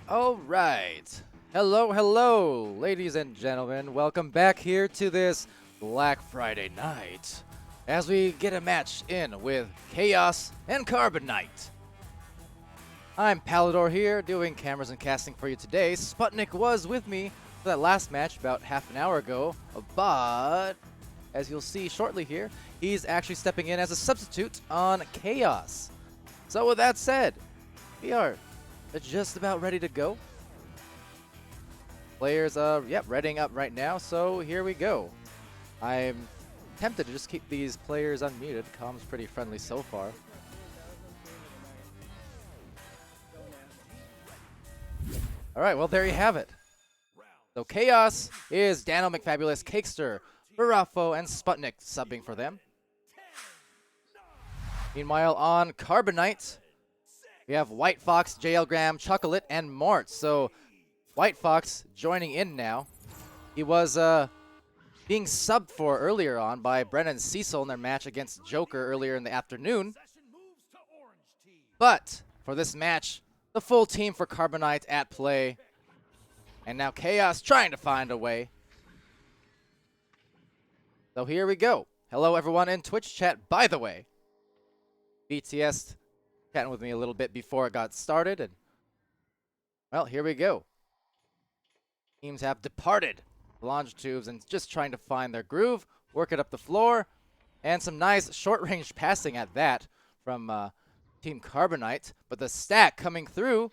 All right. Hello, hello, ladies and gentlemen. Welcome back here to this Black Friday night as we get a match in with Chaos and Carbonite. I'm Palador here doing cameras and casting for you today. Sputnik was with me for that last match about half an hour ago, but as you'll see shortly here, he's actually stepping in as a substitute on Chaos. So with that said, we are just about ready to go. Players, readying up right now, so here we go. I'm tempted to just keep these players unmuted. Comm's pretty friendly so far. Alright, well there you have it. So Chaos is Dano McFabulous, Cakester, Barafo, and Sputnik subbing for them. Meanwhile on Carbonite, we have White Fox, JL Graham, Chocolate, and Mort. So White Fox joining in now. He was being subbed for earlier on by Brennan Cecil in their match against Joker earlier in the afternoon. But for this match, the full team for Carbonite at play. And now Chaos trying to find a way. So here we go. Hello everyone in Twitch chat, by the way. BTS chatting with me a little bit before it got started, and well, here we go. Teams have departed the longitudes and just trying to find their groove, work it up the floor, and some nice short-range passing at that from Team Carbonite. But the stack coming through,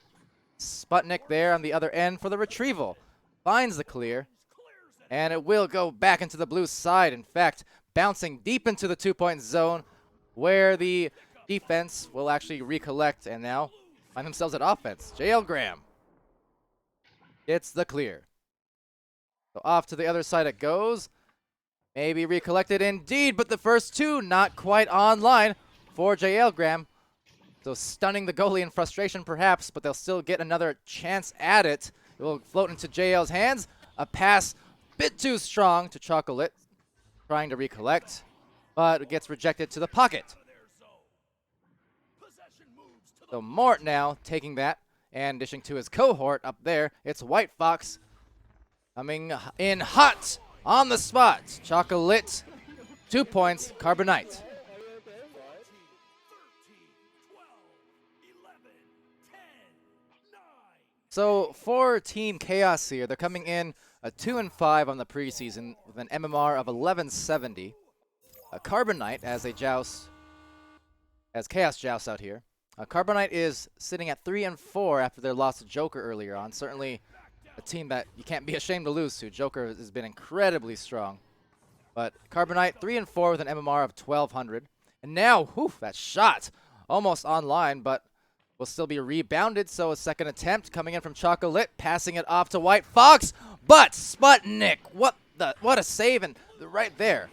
Sputnik there on the other end for the retrieval. Finds the clear, and it will go back into the blue side. In fact, bouncing deep into the two-point zone where the defense will actually recollect and now find themselves at offense. JL Graham gets the clear. So off to the other side it goes. Maybe recollected indeed, but the first two not quite online for JL Graham. So stunning the goalie in frustration perhaps, but they'll still get another chance at it. It will float into JL's hands. A pass bit too strong to Chocolate, trying to recollect, but it gets rejected to the pocket. So Mort now taking that and dishing to his cohort up there. It's White Fox coming in hot on the spot. Chocolate, 2 points, Carbonite. So for Team Chaos here, they're coming in a 2-5 on the preseason with an MMR of 1170. A Carbonite as they joust, as Chaos jousts out here. Carbonite is sitting at 3-4 after their loss to Joker earlier on. Certainly a team that you can't be ashamed to lose to. Joker has been incredibly strong. But Carbonite 3-4 with an MMR of 1200. And now, whew, that shot almost online, but will still be rebounded. So a second attempt coming in from Chocolate, passing it off to White Fox. But Sputnik, what a save, and right there.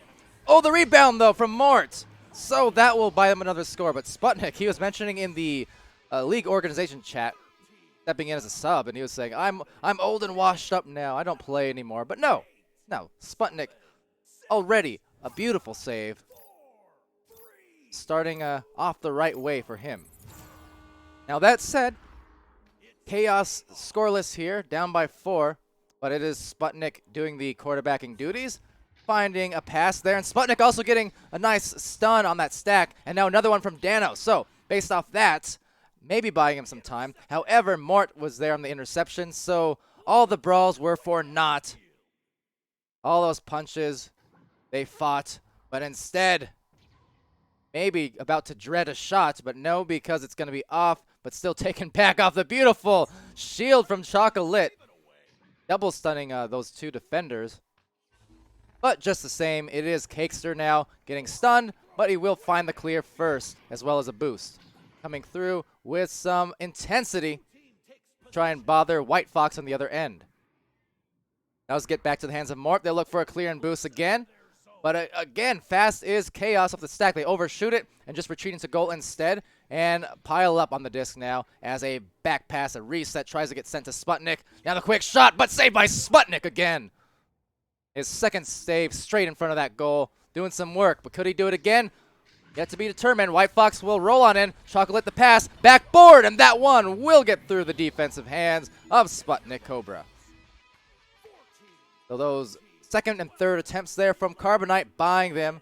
Oh, the rebound though from Mort. So that will buy them another score. But Sputnik, he was mentioning in the league organization chat, stepping in as a sub, and he was saying, I'm old and washed up now. I don't play anymore. But no, Sputnik already a beautiful save. Starting off the right way for him. Now that said, Chaos scoreless here, down by 4. But it is Sputnik doing the quarterbacking duties. Finding a pass there, and Sputnik also getting a nice stun on that stack, and now another one from Dano. So, based off that, maybe buying him some time. However, Mort was there on the interception, so all the brawls were for naught. All those punches, they fought, but instead, maybe about to dread a shot, but no, because it's going to be off, but still taken back off the beautiful shield from Chocolate. Double stunning those two defenders. But just the same, it is Cakester now getting stunned, but he will find the clear first, as well as a boost. Coming through with some intensity. Try and bother White Fox on the other end. Now let's get back to the hands of Mort. They'll look for a clear and boost again. But again, fast is Chaos off the stack. They overshoot it and just retreat into goal instead. And pile up on the disc now as a back pass, a reset, tries to get sent to Sputnik. Now the quick shot, but saved by Sputnik again. His second save straight in front of that goal. Doing some work, but could he do it again? Yet to be determined. White Fox will roll on in. Chocolate the pass. Backboard. And that one will get through the defensive hands of Sputnik Cobra. So those second and third attempts there from Carbonite, buying them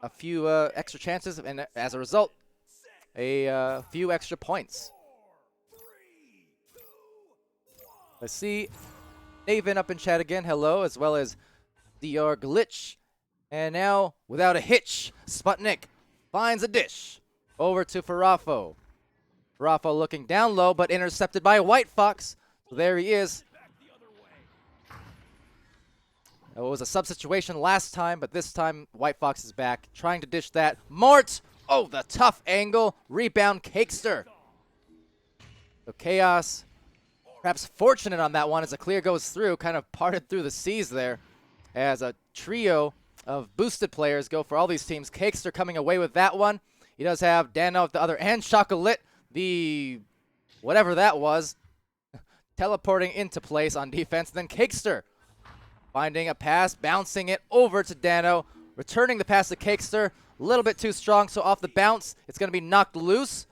a few extra chances. And as a result, a few extra points. Let's see. Naven up in chat again. Hello. As well as Dior Glitch. And now, without a hitch, Sputnik finds a dish over to Farafo. Farafo looking down low, but intercepted by White Fox. So there he is. It was a sub situation last time, but this time White Fox is back, trying to dish that. Mort! Oh, the tough angle. Rebound, Cakester. So Chaos, perhaps fortunate on that one as a clear goes through, kind of parted through the seas there as a trio of boosted players go for all these teams. Cakester coming away with that one. He does have Dano at the other end. Chocolate, the whatever that was, teleporting into place on defense. Then Cakester finding a pass, bouncing it over to Dano, returning the pass to Cakester. A little bit too strong, so off the bounce, it's going to be knocked loose.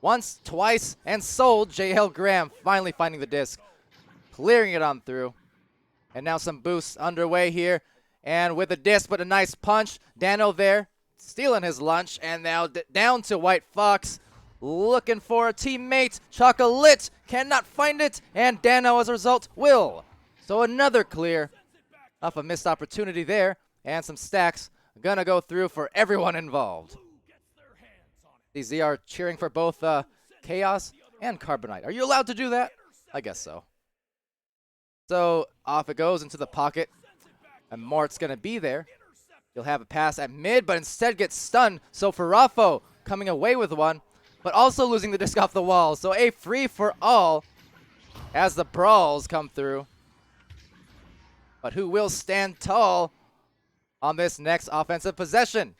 Once, twice, and sold. JL Graham finally finding the disc, clearing it on through. And now some boosts underway here. And with a disc, but a nice punch. Dano there, stealing his lunch. And now down to White Fox, looking for a teammate. Chocolate cannot find it. And Dano, as a result, will. So another clear off a missed opportunity there. And some stacks gonna go through for everyone involved. These are cheering for both Chaos and Carbonite. Are you allowed to do that? I guess so. So off it goes into the pocket. And Mort's going to be there. He'll have a pass at mid, but instead gets stunned. So Farafo coming away with one, but also losing the disc off the wall. So a free-for-all as the brawls come through. But who will stand tall on this next offensive possession?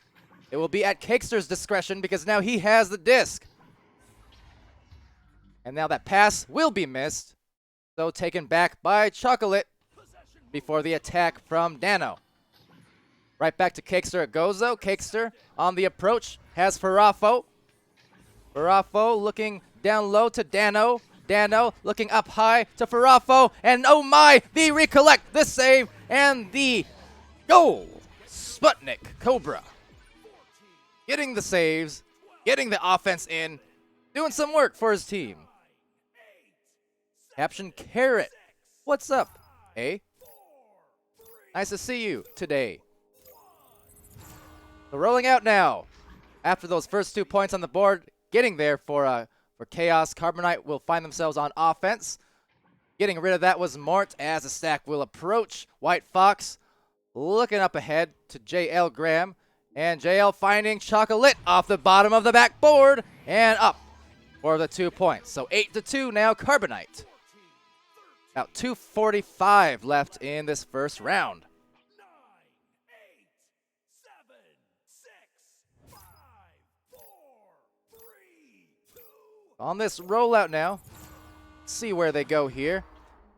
It will be at Cakester's discretion because now he has the disc. And now that pass will be missed. So taken back by Chocolate before the attack from Dano. Right back to Cakester it goes though. Cakester on the approach has Farafo. Farafo looking down low to Dano. Dano looking up high to Farafo. And oh my, the recollect, the save, and the goal. Sputnik Cobra getting the saves, getting the offense in, doing some work for his team. Caption Carrot, what's up, eh? Nice to see you today. So rolling out now. After those first 2 points on the board, getting there for Chaos. Carbonite will find themselves on offense. Getting rid of that was Mort as the stack will approach. White Fox looking up ahead to JL Graham. And JL finding Chocolate off the bottom of the backboard and up for the 2 points. So 8-2 now, Carbonite. About 2:45 left in this first round. 9, 8, 7, 6, 5, 4, 3, 2. On this rollout now, see where they go here.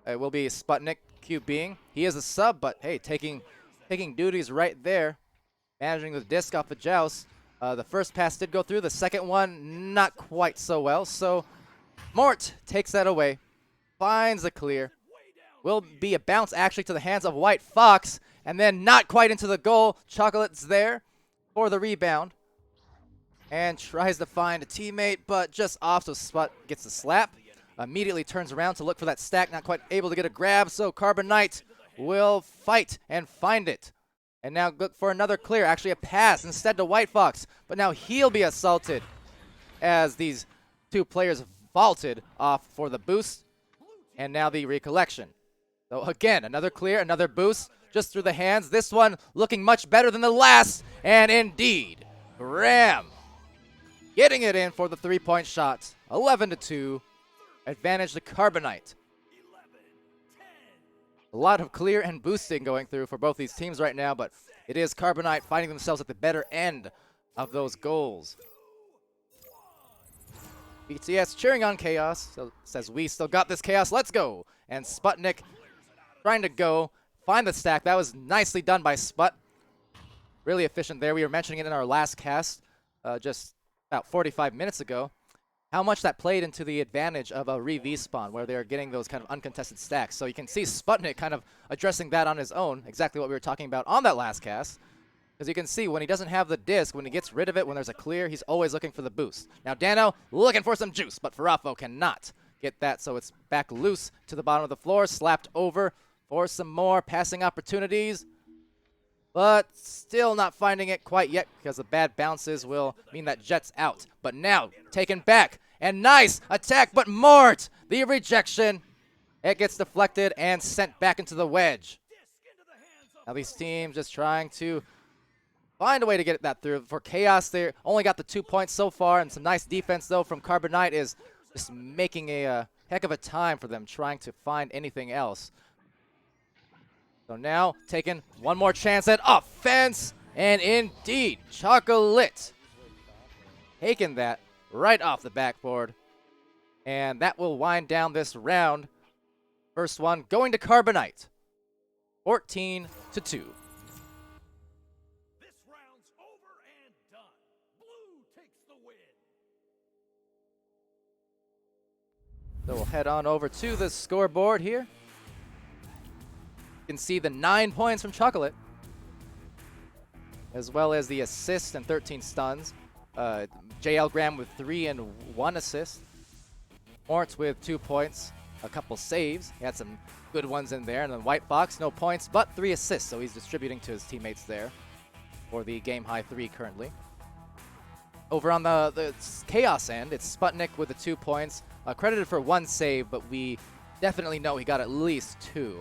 It will be Sputnik QBing. He is a sub, but hey, taking duties right there, managing the disc off the joust. The first pass did go through. The second one, not quite so well. So Mort takes that away. Finds the clear. Will be a bounce actually to the hands of White Fox. And then not quite into the goal. Chocolate's there for the rebound. And tries to find a teammate, but just off, so Sput gets the slap. Immediately turns around to look for that stack. Not quite able to get a grab, so Carbonite will fight and find it. And now look for another clear. Actually a pass instead to White Fox. But now he'll be assaulted as these two players vaulted off for the boost. And now the recollection. So again, another clear, another boost, just through the hands. This one looking much better than the last. And indeed, Graham getting it in for the 3-point shot. 11-2, advantage to Carbonite. A lot of clear and boosting going through for both these teams right now, but it is Carbonite finding themselves at the better end of those goals. BTS cheering on Chaos, so says we still got this, Chaos, let's go. And Sputnik trying to go, find the stack. That was nicely done by Sput. really efficient there. We were mentioning it in our last cast just about 45 minutes ago, how much that played into the advantage of a re-V spawn, where they're getting those kind of uncontested stacks. So you can see Sputnik kind of addressing that on his own, exactly what we were talking about on that last cast. Because you can see when he doesn't have the disc, when he gets rid of it, when there's a clear, he's always looking for the boost. Now Dano looking for some juice, but Farafo cannot get that, so it's back loose to the bottom of the floor, slapped over for some more passing opportunities. But still not finding it quite yet because the bad bounces will mean that Jet's out. But now taken back, and nice attack, but Mort, the rejection. It gets deflected and sent back into the wedge. Now these teams just trying to find a way to get that through. For Chaos, they only got the 2 points so far, and some nice defense, though, from Carbonite is just making a heck of a time for them trying to find anything else. So now, taking one more chance at offense, and indeed, Chocolate taking that right off the backboard. And that will wind down this round. First one going to Carbonite, 14-2. So we'll head on over to the scoreboard here. You can see the 9 points from Chocolate, as well as the assist and 13 stuns. JL Graham with 3 and 1 assist. Mort with 2 points, a couple saves. He had some good ones in there. And then White Fox, no points, but 3 assists. So he's distributing to his teammates there for the game high 3 currently. Over on the Chaos end, it's Sputnik with the 2 points. Credited for 1 save, but we definitely know he got at least 2,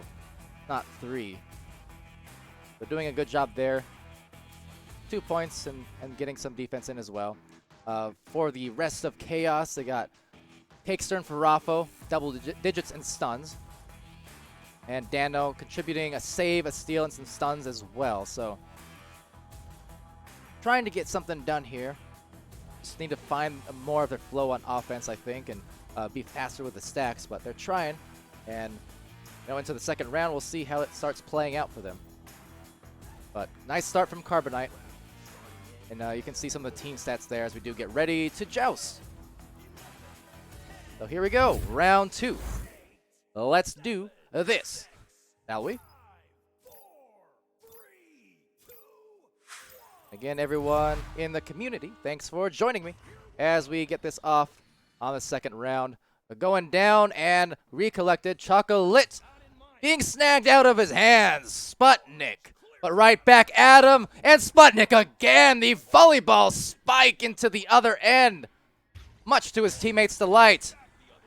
not 3. They're doing a good job there. 2 points and getting some defense in as well. For the rest of Chaos, they got Cakester and Farafo, double digits and stuns. And Dano contributing a save, a steal, and some stuns as well. So trying to get something done here. Just need to find more of their flow on offense, I think, and be faster with the stacks, but they're trying. And into the second round, we'll see how it starts playing out for them. But nice start from Carbonite. And you can see some of the team stats there as we do get ready to joust. So here we go, round 2. Let's do this, shall we? Again, everyone in the community, thanks for joining me as we get this off on the second round. Going down and recollected. Chocolate being snagged out of his hands. Sputnik. But right back at him. And Sputnik again. The volleyball spike into the other end. Much to his teammates' delight.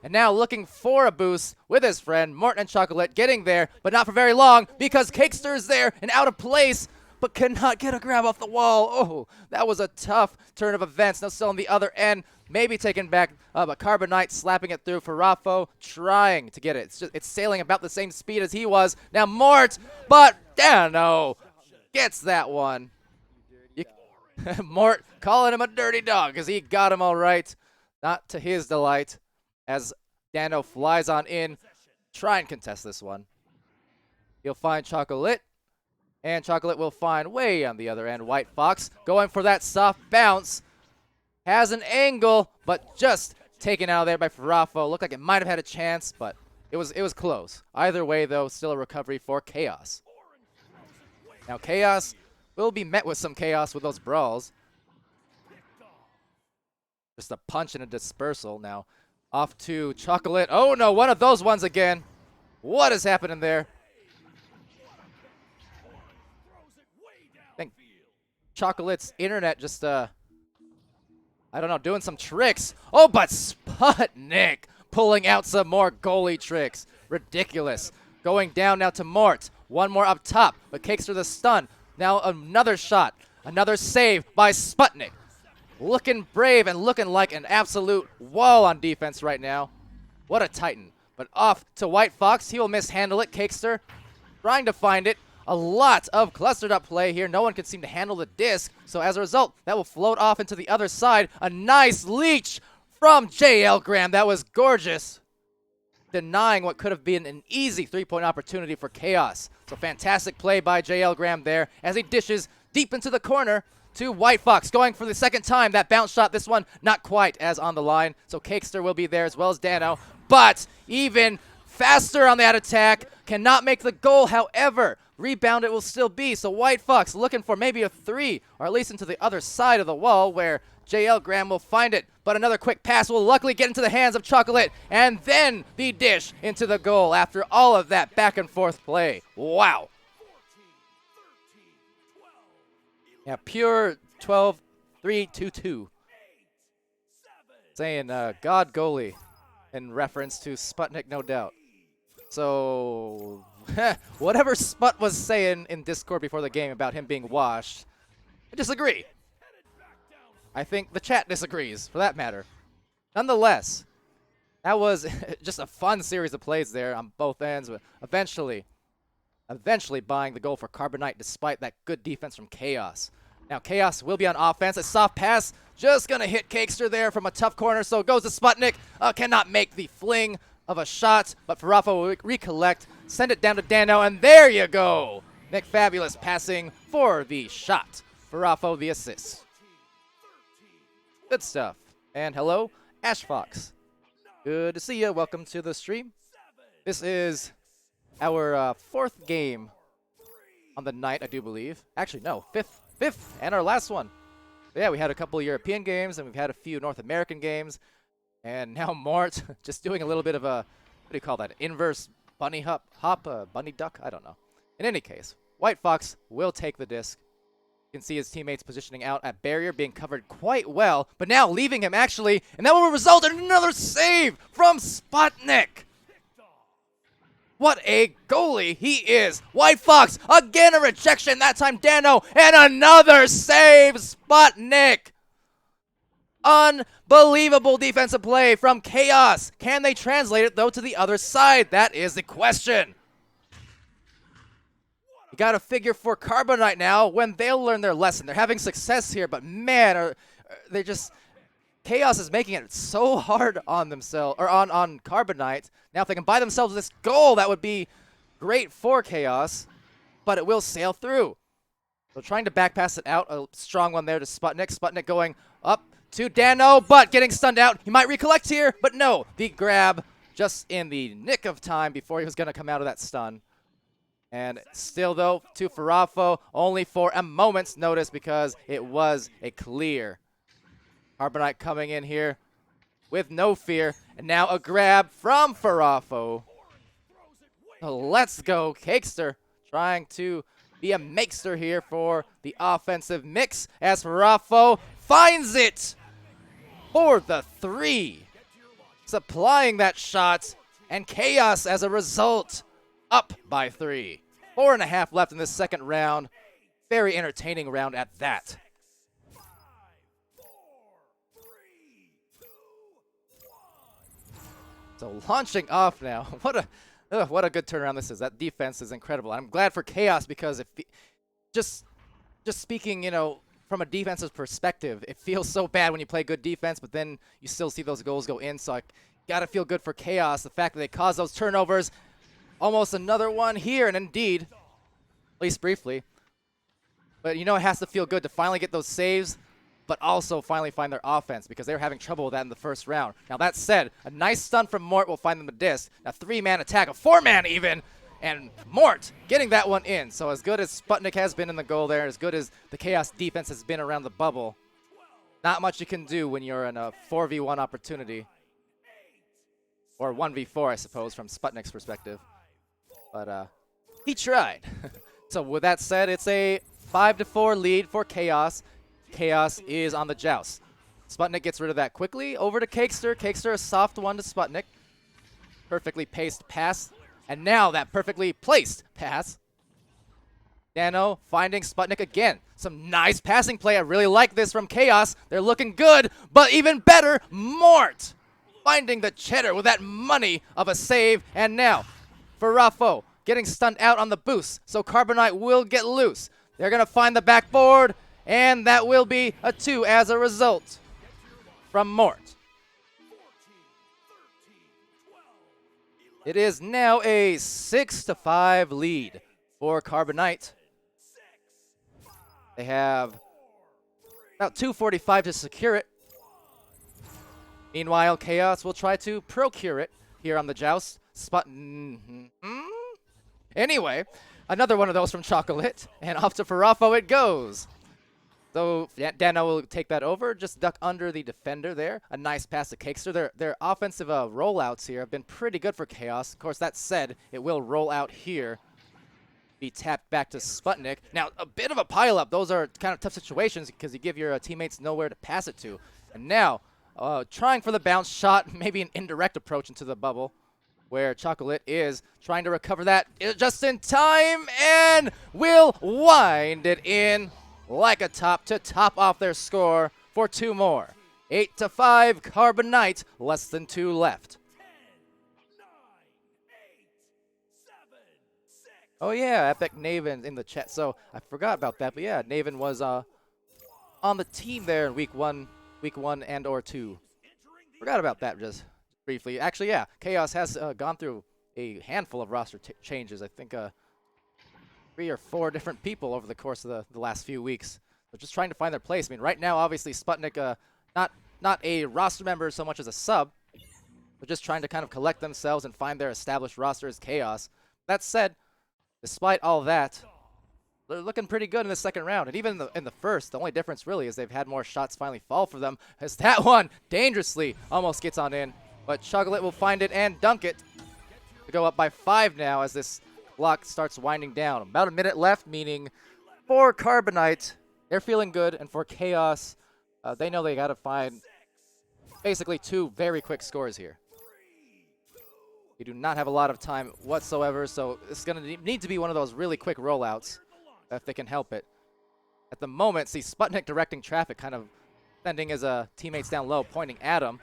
And now looking for a boost with his friend. Morton and Chocolate getting there. But not for very long because Cakester is there and out of place. But cannot get a grab off the wall. Oh, that was a tough turn of events. Now still on the other end. Maybe taken back, but Carbonite slapping it through. Farafo trying to get it. It's sailing about the same speed as he was. Now Mort, but Dano gets that one. Mort calling him a dirty dog because he got him all right. Not to his delight as Dano flies on in. Try and contest this one. He'll find Chocolate. And Chocolate will find way on the other end. White Fox going for that soft bounce. Has an angle, but just taken out of there by Farafo. Looked like it might have had a chance, but it was close. Either way, though, still a recovery for Chaos. Now, Chaos will be met with some chaos with those brawls. Just a punch and a dispersal. Now, off to Chocolate. Oh, no, one of those ones again. What is happening there? I think Chocolate's internet just, I don't know, doing some tricks. Oh, but Sputnik pulling out some more goalie tricks. Ridiculous. Going down now to Mort. One more up top, but Cakester the stun. Now another shot. Another save by Sputnik. Looking brave and looking like an absolute wall on defense right now. What a titan. But off to White Fox. He will mishandle it. Cakester trying to find it. A lot of clustered up play here. No one can seem to handle the disc. So as a result, that will float off into the other side. A nice leech from JL Graham. That was gorgeous. Denying what could have been an easy 3-point opportunity for Chaos. So fantastic play by JL Graham there as he dishes deep into the corner to White Fox, going for the second time. That bounce shot, this one not quite as on the line. So Cakester will be there as well as Dano. But even faster on that attack, cannot make the goal. However, rebound it will still be. So White Fox looking for maybe a 3, or at least into the other side of the wall where JL Graham will find it. But another quick pass will luckily get into the hands of Chocolate, and then the dish into the goal after all of that back and forth play. Wow. Yeah, pure 12-3-2-2. Saying God goalie in reference to Sputnik, no doubt. So, whatever Sput was saying in Discord before the game about him being washed, I disagree. I think the chat disagrees, for that matter. Nonetheless, that was just a fun series of plays there on both ends, but eventually buying the goal for Carbonite despite that good defense from Chaos. Now Chaos will be on offense. A soft pass just going to hit Cakester there from a tough corner, so it goes to Sputnik. Cannot make the fling of a shot, but Farafo will recollect, send it down to Dano, and there you go. Nick Fabulous passing for the shot. Farafo the assist. Good stuff. And hello, Ash Fox. Good to see you. Welcome to the stream. This is our 4th game on the night, I do believe. Actually, no, 5th, and our last one. Yeah, we had a couple of European games, and we've had a few North American games. And now Mort just doing a little bit of a, what do you call that, inverse bunny hop, bunny duck? I don't know. In any case, White Fox will take the disc. You can see his teammates positioning out at barrier, being covered quite well, but now leaving him actually, and that will result in another save from Sputnik. What a goalie he is. White Fox, again a rejection, that time Dano, and another save, Sputnik. Unbelievable defensive play from Chaos. Can they translate it, though, to the other side? That is the question. You got to figure for Carbonite now when they'll learn their lesson. They're having success here, but man, they just... Chaos is making it so hard on themselves, or on Carbonite. Now, if they can buy themselves this goal, that would be great for Chaos, but it will sail through. So trying to back pass it out, a strong one there to Sputnik. Sputnik going up to Dano, but getting stunned out. He might recollect here, but no. The grab just in the nick of time before he was going to come out of that stun. And still, though, to Farafo, only for a moment's notice because it was a clear. Carbonite coming in here with no fear. And now a grab from Farafo. So let's go. Cakester trying to be a makester here for the offensive mix as Farafo finds it for the 3. Supplying that shot. And Chaos, as a result, up by 3. 4.5 left in this second round. Very entertaining round at that. So launching off now. What a good turnaround this is. That defense is incredible. I'm glad for Chaos because if just speaking, you know, from a defensive perspective, it feels so bad when you play good defense, but then you still see those goals go in. So I gotta feel good for Chaos. The fact that they caused those turnovers. Almost another one here, and indeed, at least briefly. But you know it has to feel good to finally get those saves, but also finally find their offense because they were having trouble with that in the first round. Now that said, a nice stun from Mort will find them the disc. A 3-man attack, a 4-man even, and Mort getting that one in. So as good as Sputnik has been in the goal there, as good as the Chaos defense has been around the bubble, not much you can do when you're in a 4v1 opportunity. Or 1v4, I suppose, from Sputnik's perspective. But he tried. So with that said, it's a 5-4 lead for Chaos. Chaos is on the joust. Sputnik gets rid of that quickly. Over to Cakester. Cakester, a soft one to Sputnik. Perfectly paced pass. And now that perfectly placed pass. Dano finding Sputnik again. Some nice passing play. I really like this from Chaos. They're looking good, but even better, Mort finding the cheddar with that money of a save. And now, Farafo getting stunned out on the boost, so Carbonite will get loose. They're going to find the backboard, and that will be a 2 as a result from Mort. It is now a 6-5 lead for Carbonite. They have about 245 to secure it. Meanwhile, Chaos will try to procure it here on the Joust. Anyway, another one of those from Chocolate, and off to Farafo it goes. So Dano will take that over, just duck under the defender there. A nice pass to Cakester. Their offensive rollouts here have been pretty good for Chaos. Of course, that said, it will roll out here. Be tapped back to Sputnik. Now, a bit of a pileup. Those are kind of tough situations because you give your teammates nowhere to pass it to. And now, trying for the bounce shot, maybe an indirect approach into the bubble, where Chocolate is trying to recover that just in time and will wind it in like a top to top off their score for 2 more. 8-5 Carbonite, less than 2 left. 10, 9, 8, 7, 6. Oh yeah, Epic Naven in the chat. So I forgot about that, but yeah, Naven was on the team there in week one and or 2. Forgot about that just briefly. Actually, yeah, Chaos has gone through a handful of roster changes. I think 3 or 4 different people over the course of the last few weeks. They're just trying to find their place. I mean, right now, obviously, Sputnik, not a roster member so much as a sub, but just trying to kind of collect themselves and find their established roster as Chaos. That said, despite all that, they're looking pretty good in the second round. And even in the first, the only difference really is they've had more shots finally fall for them, as that one dangerously almost gets on in. But Chocolate will find it and dunk it to go up by 5 now as this block starts winding down. About a minute left, meaning for Carbonite, they're feeling good. And for Chaos, they know they got to find basically 2 very quick scores here. You do not have a lot of time whatsoever, so it's going to need to be one of those really quick rollouts if they can help it. At the moment, see Sputnik directing traffic, kind of sending his teammates down low, pointing at him.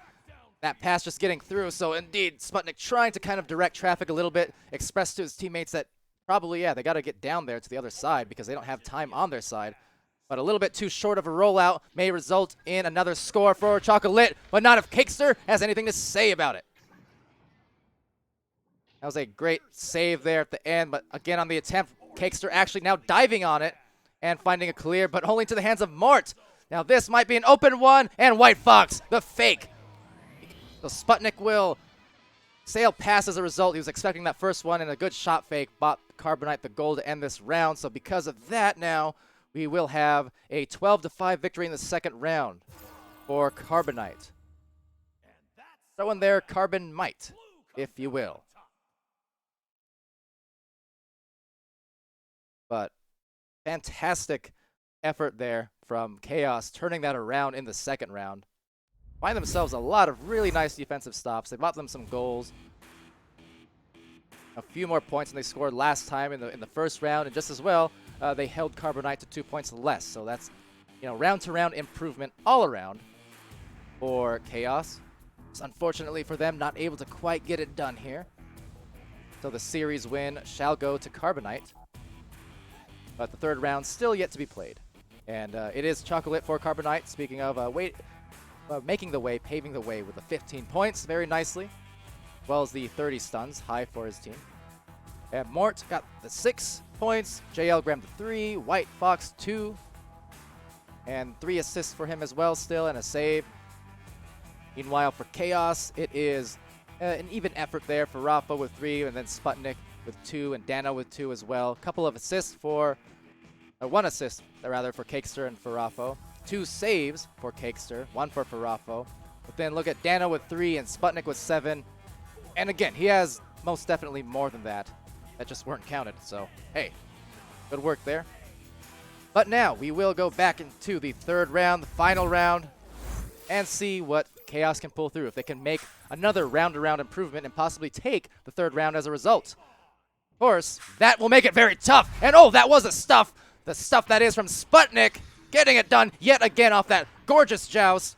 That pass just getting through, so indeed, Sputnik trying to kind of direct traffic a little bit, express to his teammates that probably, yeah, they got to get down there to the other side because they don't have time on their side. But a little bit too short of a rollout may result in another score for Chocolate, but not if Cakester has anything to say about it. That was a great save there at the end, but again on the attempt, Cakester actually now diving on it and finding a clear, but only to the hands of Mort. Now this might be an open one, and White Fox, the fake. So Sputnik will sail past as a result. He was expecting that first one, and a good shot fake bought Carbonite the goal to end this round. So because of that now, we will have a 12-5 victory in the second round for Carbonite. Throw in there Carbonite, if you will. But fantastic effort there from Chaos, turning that around in the second round. Find themselves a lot of really nice defensive stops. They bought them some goals. A few more points than they scored last time in the first round, and just as well, they held Carbonite to 2 points less. So that's, round-to-round improvement all around for Chaos. It's unfortunately for them, not able to quite get it done here. So the series win shall go to Carbonite. But the third round still yet to be played. And it is Chocolate for Carbonite. Speaking of making the way, paving the way with the 15 points very nicely, as well as the 30 stuns, high for his team. And Mort got the 6 points, JL grabbed the 3, White Fox 2, and 3 assists for him as well still, and a save. Meanwhile, for Chaos, it is an even effort there for Rafa with 3, and then Sputnik with 2, and Dano with 2 as well. A couple of assists for, 1 assist rather for Cakester and Farafo. 2 saves for Cakester, 1 for Farafo. But then look at Dano with 3 and Sputnik with 7. And again, he has most definitely more than that. That just weren't counted, so hey, good work there. But now we will go back into the third round, the final round, and see what Chaos can pull through. If they can make another round-to-round improvement and possibly take the third round as a result. Of course, that will make it very tough. And oh, that was the stuff that is from Sputnik, getting it done yet again off that gorgeous joust.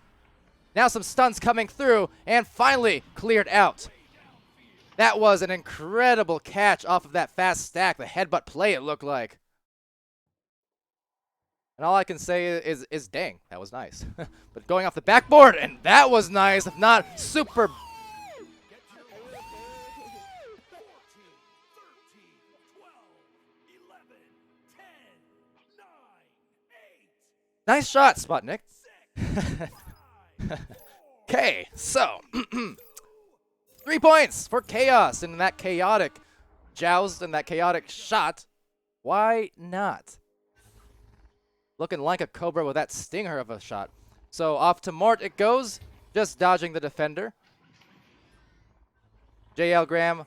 Now some stuns coming through, and finally cleared out. That was an incredible catch off of that fast stack, the headbutt play it looked like. And all I can say is dang, that was nice. But going off the backboard, and that was nice, if not super. 14, 13, 12, 11, 10, 9, 8, Nice shot, Sputnik. Okay, so 3 points for Chaos in that chaotic joust and that chaotic shot. Why not? Looking like a Cobra with that stinger of a shot. So off to Mort it goes, just dodging the defender. JL Graham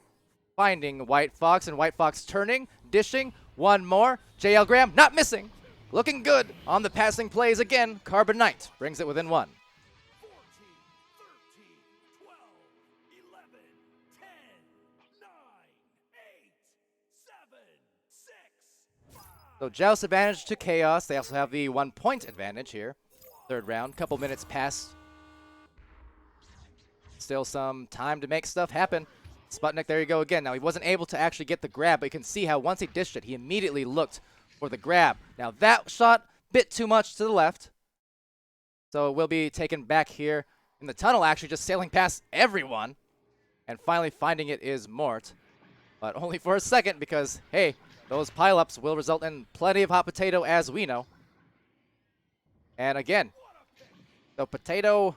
finding White Fox, and White Fox turning, dishing, one more. JL Graham not missing. Looking good on the passing plays again. Carbonite brings it within 1. 14, 13, 12, 11, 10, 9, 8, 7, 6, 5. So Joust advantage to Chaos. They also have the 1 point advantage here. Third round, couple minutes pass. Still some time to make stuff happen. Sputnik, there you go again. Now he wasn't able to actually get the grab, but you can see how once he dished it, he immediately looked for the grab. Now that shot, bit too much to the left. So it will be taken back here in the tunnel, actually just sailing past everyone. And finally finding it is Mort. But only for a second because, hey, those pileups will result in plenty of hot potato as we know. And again, the potato,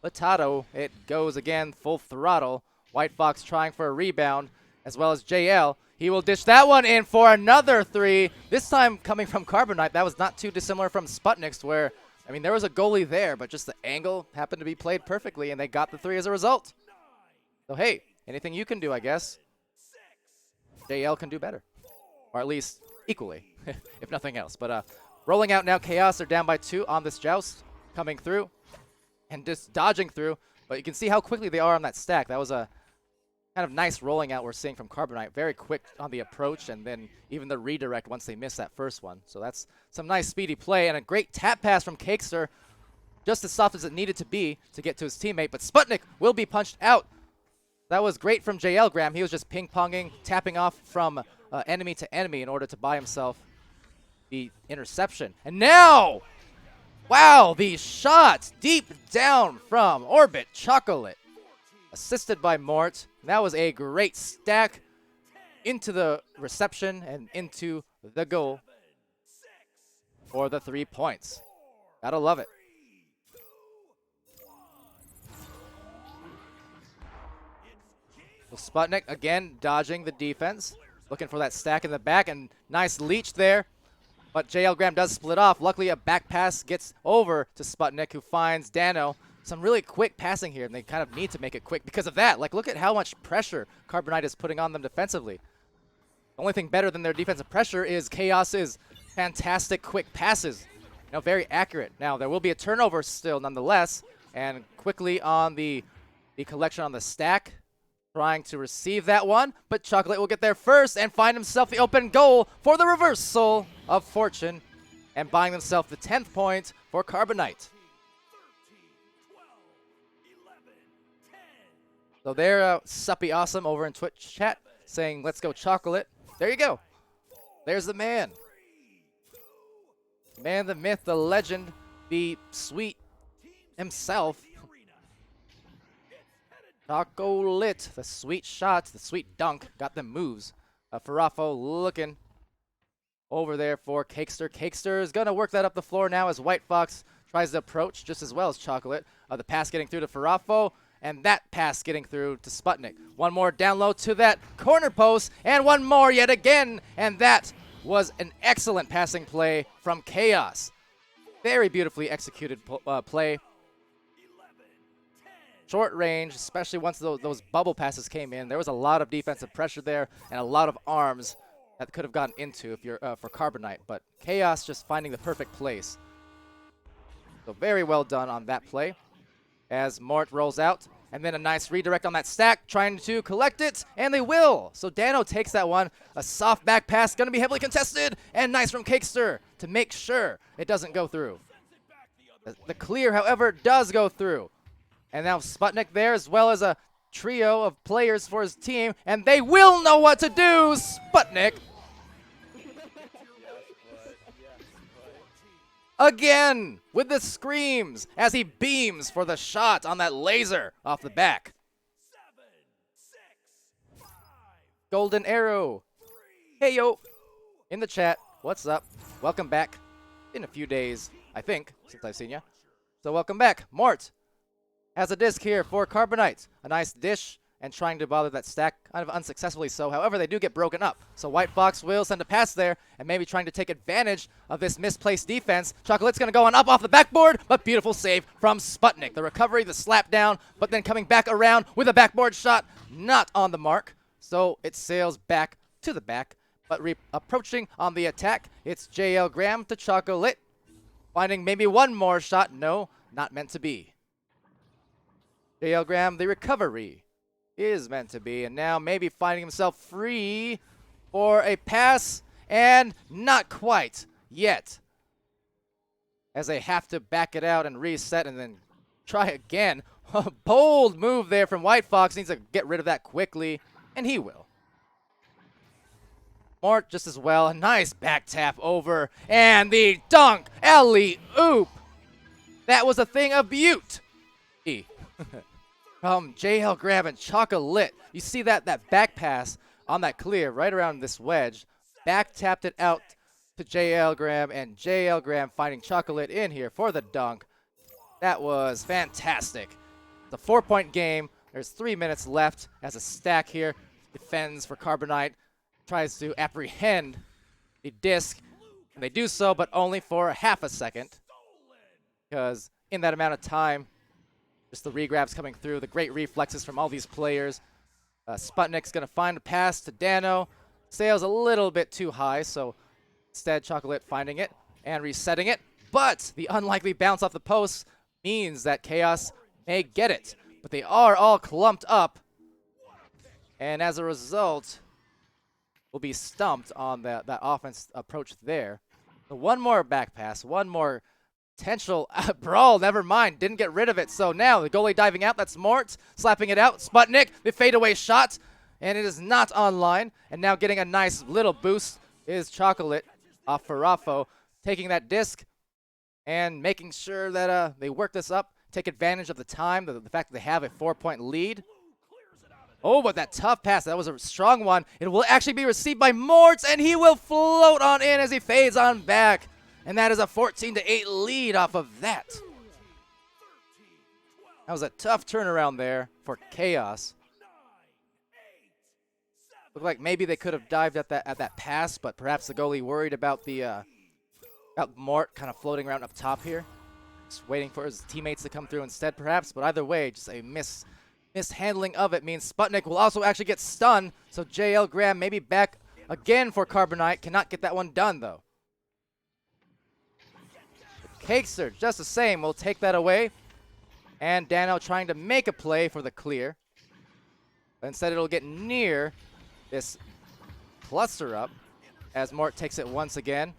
it goes again full throttle. White Fox trying for a rebound, as well as JL. He will dish that one in for another 3. This time coming from Carbonite. That was not too dissimilar from Sputnik's, where, I mean, there was a goalie there, but just the angle happened to be played perfectly, and they got the 3 as a result. So, hey, anything you can do, I guess. JL can do better. Or at least equally, if nothing else. But rolling out now, Chaos are down by 2 on this joust. Coming through and just dodging through. But you can see how quickly they are on that stack. That was a kind of nice rolling out we're seeing from Carbonite. Very quick on the approach, and then even the redirect once they missed that first one. So that's some nice speedy play, and a great tap pass from Cakester. Just as soft as it needed to be to get to his teammate, but Sputnik will be punched out. That was great from JL Graham. He was just ping-ponging, tapping off from enemy to enemy in order to buy himself the interception. And now, wow, the shot deep down from Orbit Chocolate. Assisted by Mort. That was a great stack into the reception and into the goal for the 3 points. Gotta love it. So Sputnik again dodging the defense, looking for that stack in the back, and nice leech there. But JL Graham does split off. Luckily, a back pass gets over to Sputnik, who finds Dano. Some really quick passing here, and they kind of need to make it quick because of that. Like, look at how much pressure Carbonite is putting on them defensively. The only thing better than their defensive pressure is Chaos's fantastic quick passes. You know, very accurate. Now, there will be a turnover still nonetheless, and quickly on the collection on the stack, trying to receive that one, but Chocolate will get there first and find himself the open goal for the reversal of fortune, and buying themselves the 10th point for Carbonite. So there, Suppy Awesome over in Twitch chat saying, let's go Chocolate. There you go. There's the man. Man, the myth, the legend, the sweet himself. Choco Lit, the sweet shots, the sweet dunk, got them moves. Farafo looking over there for Cakester. Cakester is going to work that up the floor now as White Fox tries to approach just as well as Chocolate. The pass getting through to Farafo. And that pass getting through to Sputnik. One more down low to that corner post, and one more yet again. And that was an excellent passing play from Chaos. Very beautifully executed play. Short range, especially once those bubble passes came in. There was a lot of defensive pressure there and a lot of arms that could have gotten into if you're for Carbonite. But Chaos just finding the perfect place. So very well done on that play. As Mort rolls out, and then a nice redirect on that stack, trying to collect it, and they will. So Dano takes that one. A soft back pass, going to be heavily contested, and nice from Cakester to make sure it doesn't go through. The clear, however, does go through. And now Sputnik there, as well as a trio of players for his team, and they will know what to do. Sputnik again with the screams as he beams for the shot on that laser off the back. 7, 6, 5, Golden arrow. Hey yo, in the chat, what's up? Welcome back. In a few days, I think, since I've seen you. So welcome back. Mort has a disc here for Carbonite. A nice dish and trying to bother that stack, kind of unsuccessfully so. However, they do get broken up. So White Fox will send a pass there and maybe trying to take advantage of this misplaced defense. Chocolate's going to go on up off the backboard, but beautiful save from Sputnik. The recovery, the slap down, but then coming back around with a backboard shot, not on the mark. So it sails back to the back, but approaching on the attack, it's JL Graham to Chocolate. Finding maybe one more shot. No, not meant to be. JL Graham, the recovery is meant to be, and now maybe finding himself free for a pass, and not quite yet, as they have to back it out and reset and then try again. A bold move there from White Fox. Needs to get rid of that quickly, and he will. Mort just as well. A nice back tap over, and the dunk alley-oop. That was a thing of beauty. From JL Graham and Chocolate. You see that back pass on that clear right around this wedge. Back tapped it out to JL Graham, and JL Graham finding Chocolate in here for the dunk. That was fantastic. It's a 4-point game. There's 3 minutes left as a stack here. Defends for Carbonite. Tries to apprehend the disc. And they do so, but only for a half a second. Because in that amount of time, just the regrabs coming through, the great reflexes from all these players. Sputnik's going to find a pass to Dano. Sails a little bit too high, so instead Chocolate finding it and resetting it. But the unlikely bounce off the post means that Chaos may get it. But they are all clumped up. And as a result, will be stumped on that offense approach there. So one more back pass, one more potential brawl, never mind, didn't get rid of it. So now the goalie diving out, that's Mort, slapping it out. Sputnik, the fadeaway shot, and it is not online. And now getting a nice little boost is Chocolate off Farafo, taking that disc and making sure that they work this up, take advantage of the time, the fact that they have a 4-point lead. Oh, but that tough pass, that was a strong one. It will actually be received by Morts, and he will float on in as he fades on back. And that is a 14-8 lead off of that. That was a tough turnaround there for Chaos. Looked like maybe they could have dived at that pass, but perhaps the goalie worried about about Mort kind of floating around up top here. Just waiting for his teammates to come through instead, perhaps. But either way, just a mishandling of it means Sputnik will also actually get stunned. So JL Graham maybe back again for Carbonite. Cannot get that one done, though. Cakester, just the same, will take that away. And Dano trying to make a play for the clear. But instead, it'll get near this cluster up as Mort takes it once again.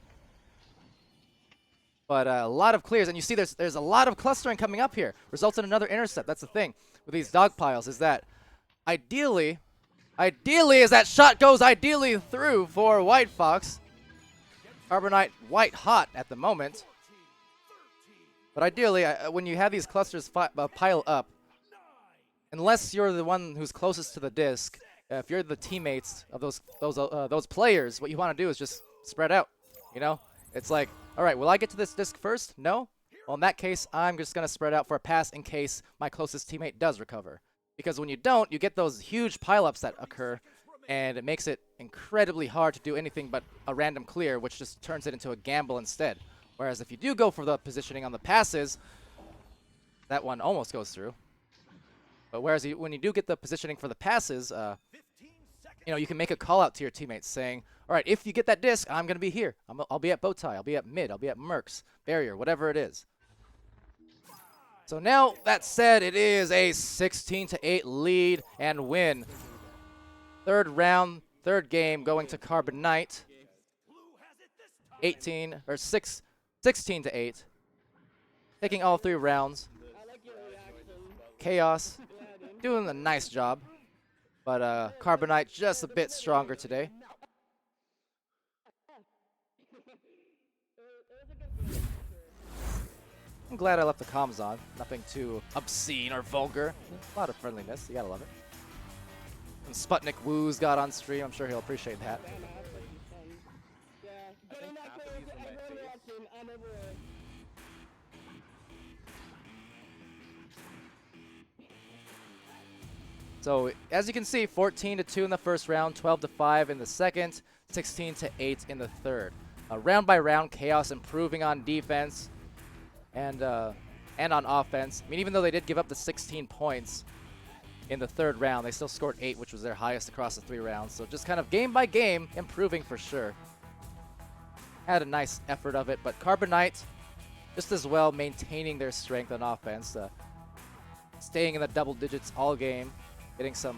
But a lot of clears, and you see there's a lot of clustering coming up here. Results in another intercept. That's the thing with these dog piles, is that ideally as that shot goes ideally through for White Fox. Carbonite white hot at the moment. But ideally, when you have these clusters pile up, unless you're the one who's closest to the disc, if you're the teammates of those players, what you want to do is just spread out. You know, it's like, all right, will I get to this disc first? No. Well, in that case, I'm just gonna spread out for a pass in case my closest teammate does recover. Because when you don't, you get those huge pileups that occur, and it makes it incredibly hard to do anything but a random clear, which just turns it into a gamble instead. Whereas if you do go for the positioning on the passes, that one almost goes through. But whereas when you do get the positioning for the passes, you know, you can make a call out to your teammates saying, all right, if you get that disc, I'm going to be here. I'll be at Bowtie. I'll be at mid. I'll be at Mercs, barrier, whatever it is. So now, that said, it is a 16-8 lead and win. Third round, third game going to Carbonite. 16-8. Taking all 3 rounds. Chaos doing a nice job. But Carbonite just a bit stronger today. I'm glad I left the comms on. Nothing too obscene or vulgar. A lot of friendliness. You gotta love it. And Sputnik Woos got on stream. I'm sure he'll appreciate that. So as you can see, 14-2 in the first round, 12-5 in the second, 16-8 in the third. Round by round, Chaos improving on defense and on offense. I mean, even though they did give up the 16 points in the third round, they still scored 8, which was their highest across the 3 rounds. So just kind of game by game, improving for sure. Had a nice effort of it, but Carbonite just as well maintaining their strength on offense, staying in the double digits all game, getting some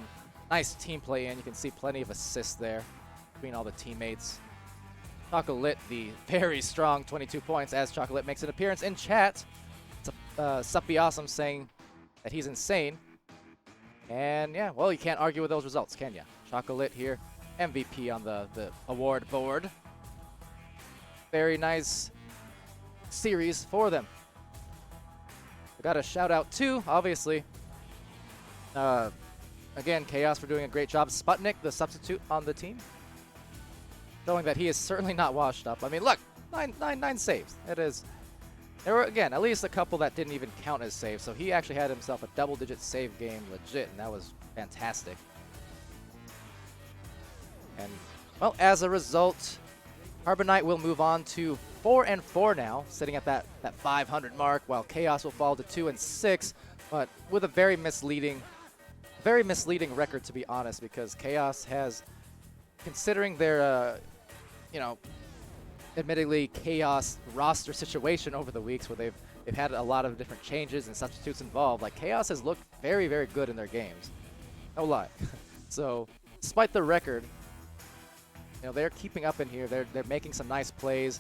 nice team play in. You can see plenty of assists there between all the teammates. Chocolate, the very strong 22 points as Chocolate makes an appearance in chat. It's Suppy Awesome saying that he's insane. And yeah, well, you can't argue with those results, can you? Chocolate here, MVP on the award board. Very nice series for them. We got a shout out too, obviously. Again, Chaos for doing a great job. Sputnik, the substitute on the team, showing that he is certainly not washed up. I mean, look, nine saves. It is. There were, again, at least a couple that didn't even count as saves, so he actually had himself a double-digit save game legit, and that was fantastic. And, well, as a result, Carbonite will move on to 4-4 now, sitting at that 500 mark, while Chaos will fall to 2-6, but with a very misleading record, to be honest, because Chaos has, considering their, admittedly Chaos roster situation over the weeks where they've had a lot of different changes and substitutes involved, like Chaos has looked very, very good in their games. No lie. So, despite the record, they're keeping up in here. They're making some nice plays,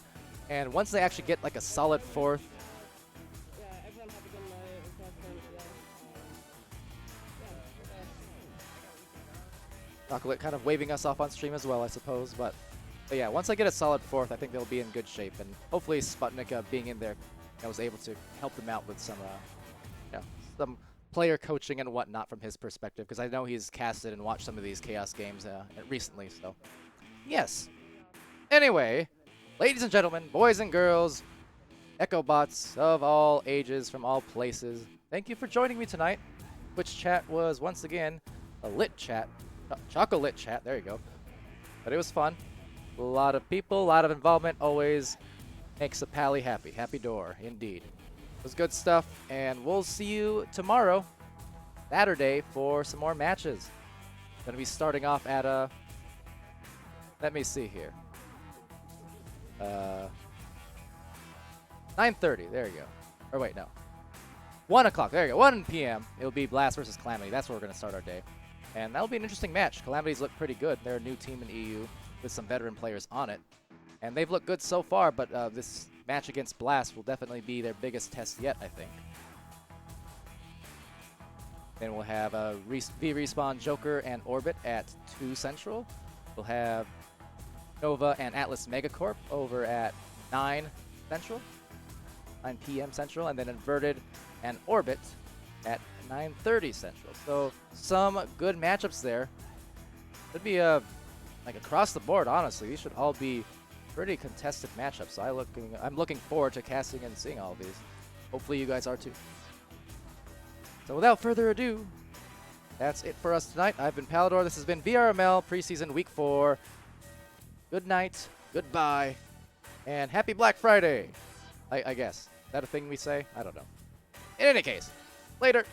and once they actually get like a solid fourth, Chocolate kind of waving us off on stream as well, I suppose. But yeah, once I get a solid fourth, I think they'll be in good shape. And hopefully Sputnik being in there, I was able to help them out with some player coaching and whatnot from his perspective, because I know he's casted and watched some of these Chaos games recently. So yes. Anyway, ladies and gentlemen, boys and girls, Echobots of all ages from all places, thank you for joining me tonight. Twitch chat was once again a lit chat. Chocolate chat, there you go. But it was fun. A lot of people, a lot of involvement, always makes a pally happy. Happy door, indeed. It was good stuff, and we'll see you tomorrow, Saturday, for some more matches. Gonna be starting off at let me see here. 9:30, there you go. Or wait, no. 1 o'clock, there you go, 1 p.m. It'll be Blast versus Calamity. That's where we're gonna start our day. And that'll be an interesting match. Calamities look pretty good. They're a new team in EU with some veteran players on it. And they've looked good so far, but this match against Blast will definitely be their biggest test yet, I think. Then we'll have V-Respawn, Joker, and Orbit at 2 Central. We'll have Nova and Atlas Megacorp over at 9 Central, 9 p.m. Central, and then Inverted and Orbit at 9:30 Central. So some good matchups there. Should be like across the board, honestly. These should all be pretty contested matchups. So I'm looking forward to casting and seeing all of these. Hopefully you guys are too. So without further ado, that's it for us tonight. I've been Palador. This has been VRML Preseason Week 4. Good night, goodbye, and happy Black Friday, I guess. Is that a thing we say? I don't know. In any case, later.